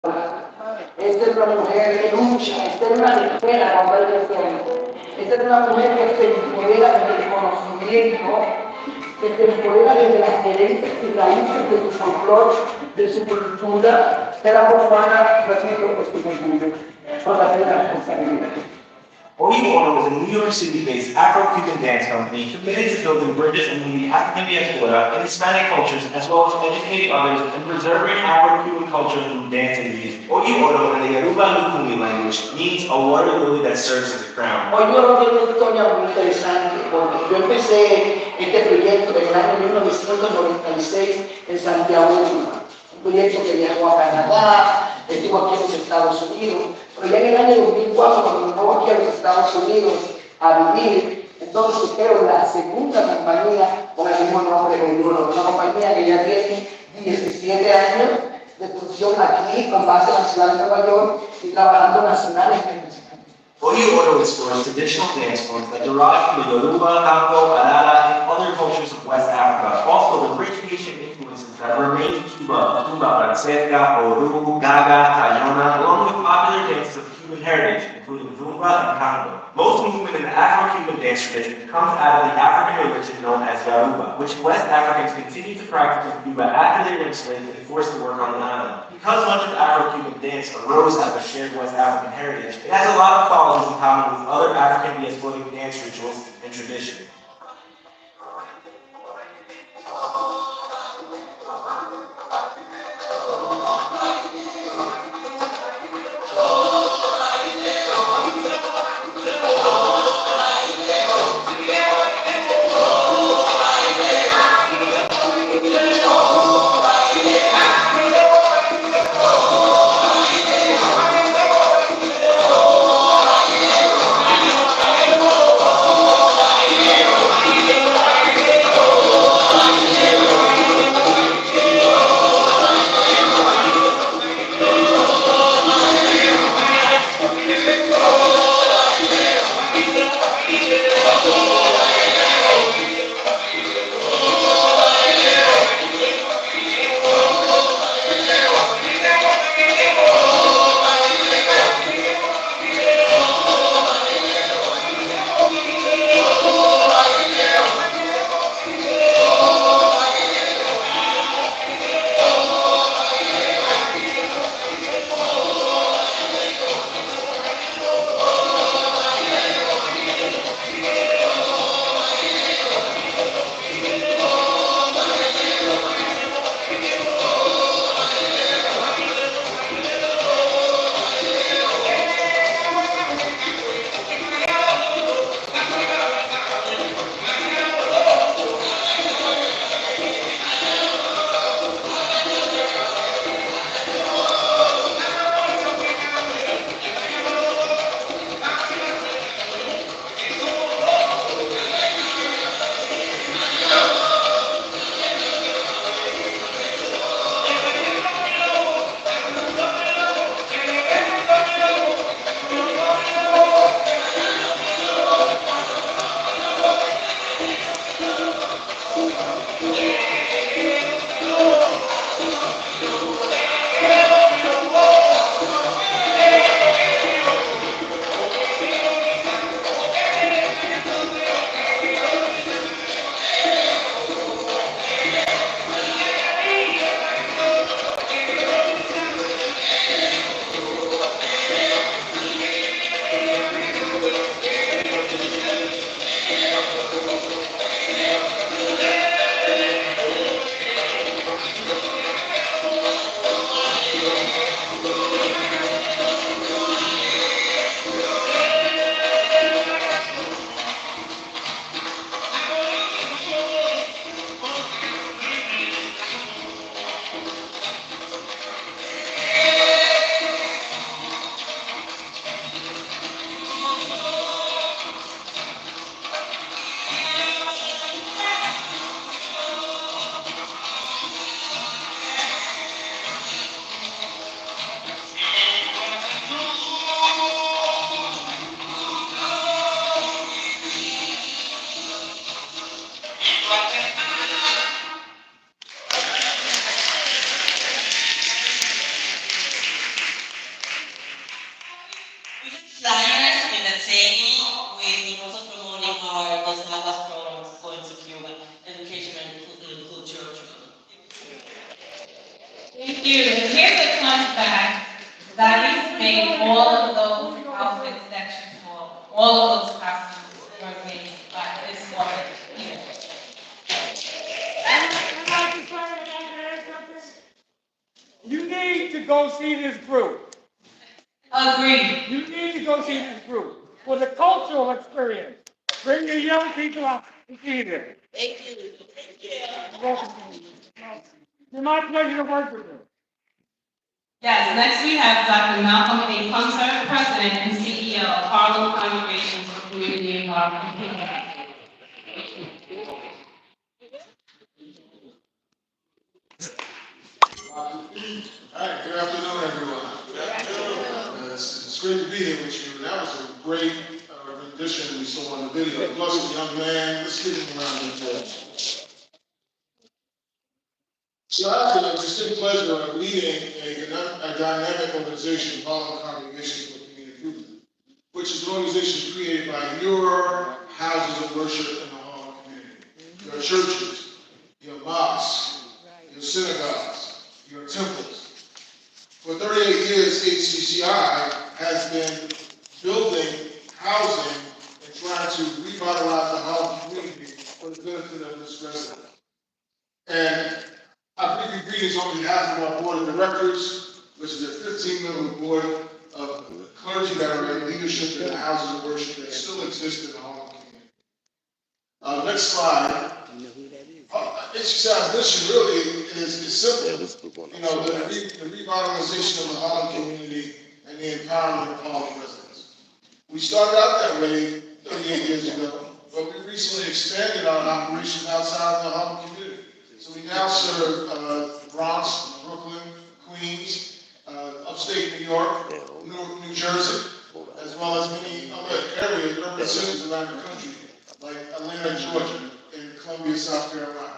Esta es una mujer que lucha, esta es una guerrera contra el desierto. Esta es una mujer que se empodera desde el conocimiento, que se empodera desde las herencias y raíces de su folclore, de su cultura, que la profana, repito, pues su cultura, con la plena responsabilidad. OUONO is a New York City-based Afro-Cuban dance company committed to building bridges among the African diaspora and Hispanic cultures, as well as educating others and preserving Afro-Cuban culture through dance and music. OUONO in the Yoruba Lukumi language means a water lily that serves as a crown. OUONO tiene una historia muy interesante porque yo empecé este proyecto en el año 1996 en Santiago, un proyecto que viajó a Canadá, estuvo aquí en los Estados Unidos, pero ya en el año 2004 cuando me voy aquí a los Estados Unidos a vivir, entonces creo la segunda compañía con el mismo nombre de OUONO, una compañía que ya tiene 17 años de función aquí con base en la ciudad de Nueva York y trabajando nacionalmente. OUONO explores traditional dance forms that derive from the Yoruba, Congo, Arara, and other cultures of West Africa. Also, the rich Haitian influences that remain in Cuba, Francesca, Oru, Gaga, Tayona, along with popular dances of Cuban heritage, including Zumba and Congo. Most movement in the Afro-Cuban dance tradition comes out of the African religion known as Yoruba, which West Africans continue to practice in Cuba after they were enslaved and forced to work on the island. Because much of Afro-Cuban dance arose out of shared West African heritage, it has a lot of qualities in common with other African diasporic dance rituals and traditions. all of those costumes were made by historic people. You need to go see this group. Agreed. You need to go see this group for the cultural experience. Bring your young people out to see this. Thank you. Thank you. It's my pleasure to work with you. Yes, next we have Dr. Malcolm A. Hunter, President and CEO of Harlem Congregations for Community Involvement. All right, good afternoon, everyone. Good afternoon. It's great to be here with you. And that was a great rendition we saw on the video. Plus, a young man, let's give him a round of applause. So I have the distinct pleasure of leading a dynamic organization, Harlem Congregations for Community Improvement, which is an organization created by your houses of worship in the Harlem community, your churches, your mosques, your synagogues, your temples. For 38 years, HCCI has been building housing and trying to revitalize the Harlem community for the benefit of its residents. And I bring you greetings on behalf of our board of directors, which is a 15-member board of clergy that are in leadership in the houses of worship that still exist in the Harlem community. Next slide. HCCI's mission really is simple. You know, the revitalization of the Harlem community and the empowerment of Harlem residents. We started out that way 38 years ago, but we recently expanded our operations outside the Harlem community. So we now serve the Bronx, Brooklyn, Queens, upstate New York, New Jersey, as well as many other areas, urban cities around the country, like Atlanta, Georgia, and Columbia, South Carolina.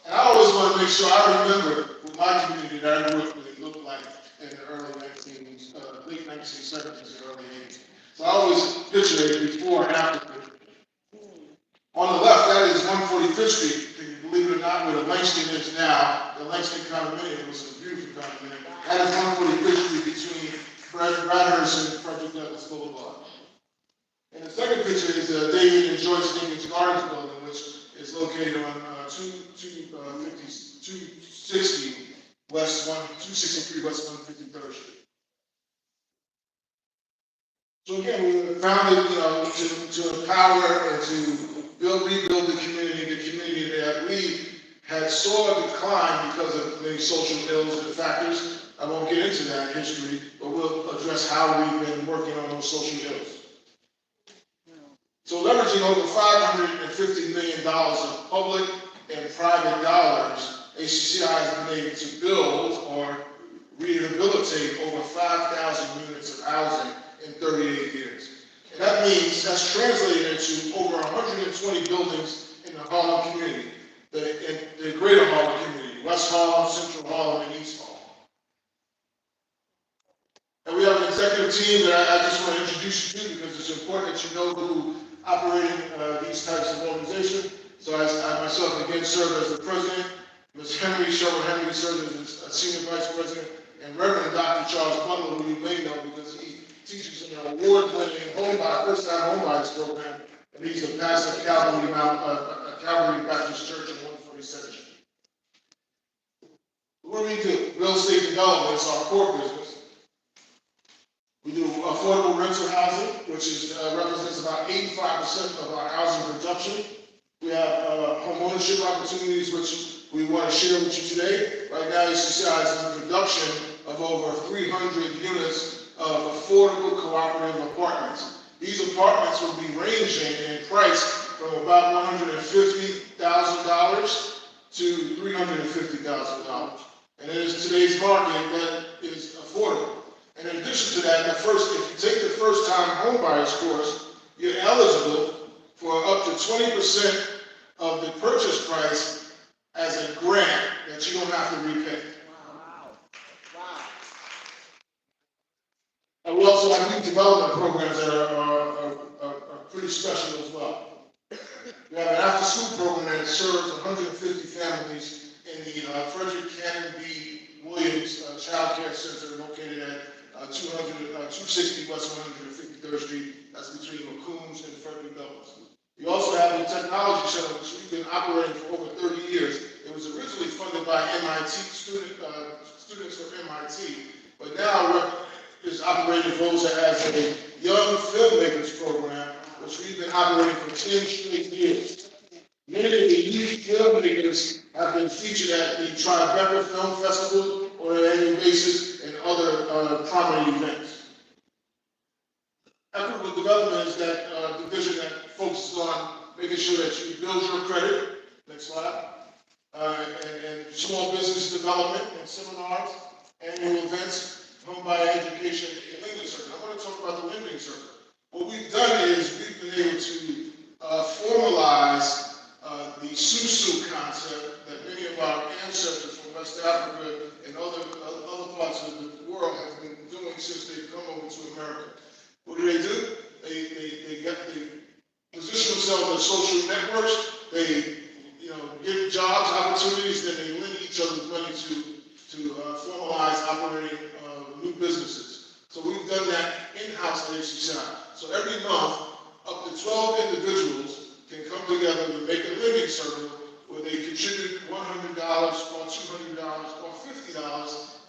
And I always want to make sure I remember what my community that I grew up with looked like in the late 1970s and early 80s. So I always picture it before and after. On the left, that is 145th Street. Can you believe it or not, where the Langston is now, the Langston condominium was a beautiful condominium. That is 145th Street between Bradhurst and Frederick Douglass Boulevard. And the second picture is David and Joyce Dinkins Gardens building, which is located on 263 West 153rd Street. So again, we were founded, to empower and to rebuild the community that we had saw decline because of many social ills and factors. I won't get into that history, but we'll address how we've been working on those social ills. So leveraging over $550 million of public and private dollars, HCCI has been able to build or rehabilitate over 5,000 units of housing in 38 years. And that means that's translated into over 120 buildings in the Harlem community, the greater Harlem community, West Harlem, Central Harlem, and East Harlem. And we have an executive team that I just want to introduce you to because it's important that you know who operating these types of organizations. So I myself again serve as the president. Ms. Cheryl Henry serves as a senior vice president, and Reverend Dr. Charles Bundle, who you may know because he teaches in an award-winning first-time homebuyers program, and he's a pastor of Calvary Baptist Church in 147th Street. What do we do? Real estate development is our core business. We do affordable rental housing, which represents about 85% of our housing production. We have home ownership opportunities, which we want to share with you today. Right now, HCCI is in production of over 300 units of affordable cooperative apartments. These apartments will be ranging in price from about $150,000 to $350,000. And in today's market, that is affordable. And in addition to that, if you take the first-time homebuyers course, you're eligible for up to 20% of the purchase price as a grant that you don't have to repay. Wow. And we also have youth development programs that are pretty special as well. We have an after-school program that serves 150 families in the Frederick Cannon B. Williams Child Care Center located at 260 West 153rd Street, that's between McCombs and Frederick Douglass. We also have the Technology Center, which we've been operating for over 30 years. It was originally funded by MIT, students from MIT, but now is operating Voza as a young filmmakers program, which we've been operating for 10 straight years. Many of the youth filmmakers have been featured at the Tribeca Film Festival on an annual basis and other prominent events. Equitable development is that division that focuses on making sure that you build your credit. Next slide. And small business development and seminars, annual events, home buyer education, and lending circuit. I want to talk about the lending circuit. What we've done is we've been able to formalize the Susu concept that many of our ancestors from West Africa and other parts of the world have been doing since they've come over to America. What do? They position themselves as social networks. They, give jobs, opportunities, then they lend each other money to formalize operating new businesses. So we've done that in-house at HCCI. So every month, up to 12 individuals can come together and make a lending circle where they contribute $100 or $200 or $50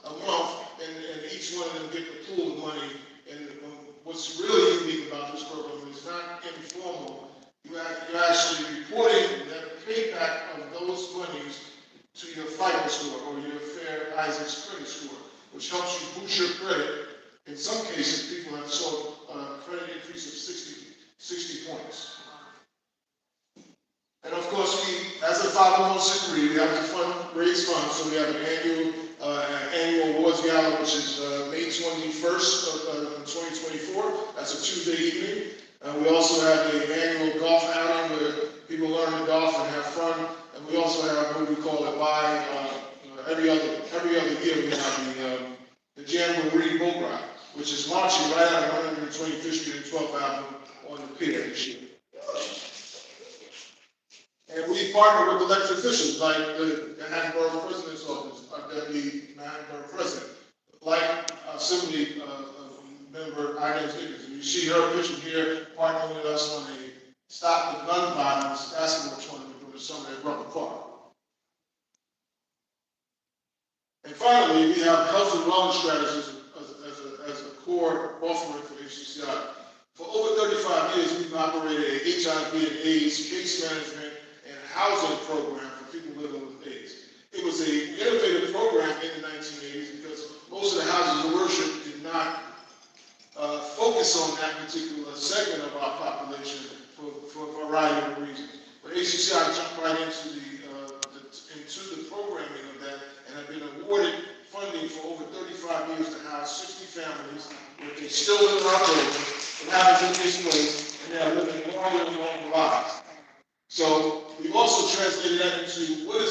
a month, and each one of them get a pool of money. And what's really unique about this program is not informal. You're actually reporting that payback of those monies to your FICO score or your Fair Isaac's credit score, which helps you boost your credit. In some cases, people have sought a credit increase of 60 points. And of course, we, as a 501c3, we have to raise funds, so we have an annual awards gala, which is May 21st of 2024. That's a Tuesday evening. We also have an annual golf outing where people learn to golf and have fun. And we also have what we call it every other year we have the Jamboree Boat Ride, which is launching right out of 125th Street and 12th Avenue on the pier this year. And we partner with elected officials like the Manhattan Borough President's Office, our Deputy Manhattan Borough President, like Assembly Member Inez Nichols. And you see her picture here partnering with us on a Stop the Gun Violence basketball tournament during the summer at Rubber Park. And finally, we have health and wellness strategies as a core offering for HCCI. For over 35 years, we've operated a HIV and AIDS case management and housing program for people living with AIDS. It was an innovative program in the 1980s because most of the houses of worship did not focus on that particular segment of our population for a variety of reasons. But HCCI jumped right into the programming of that and have been awarded funding for over 35 years to house 60 families where they still live in our building and haven't been displaced, and they are living long lives. So we've also translated that into what is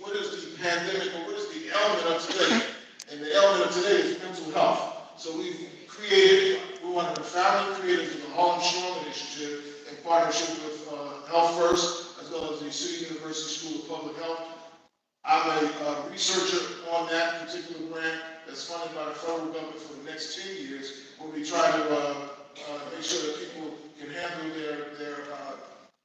the pandemic or what is the element of today? And the element of today is mental health. So we're one of the founding creators of the Harlem Strong Initiative in partnership with Health First, as well as the City University School of Public Health. I'm a researcher on that particular grant that's funded by the federal government for the next 10 years, where we try to make sure that people can handle their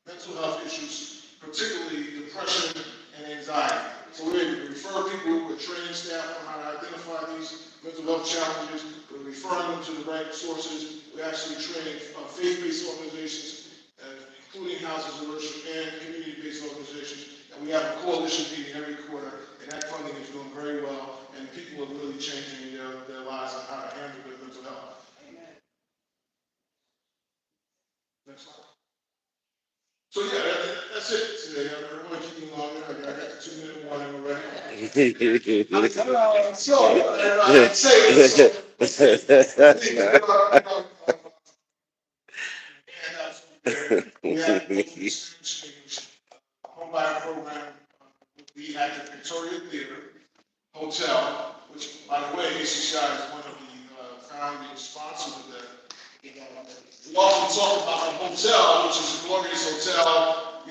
mental health issues, particularly depression and anxiety. So we're able to refer people, we're training staff on how to identify these mental health challenges, we're referring them to the right sources, we actually train faith-based organizations, including houses of worship and community-based organizations, and we have a coalition meeting every quarter, and that funding is doing very well, and people are really changing their lives on how to handle their mental health. Amen. Next slide. So yeah, that's it today. I don't want to keep you longer. I got the 2-minute warning already. So, I say it. We have home buyer program would be at the Victoria Theater Hotel, which, by the way, HCCI is one of the founding sponsors of that. We often talk about a hotel, which is a glorious hotel,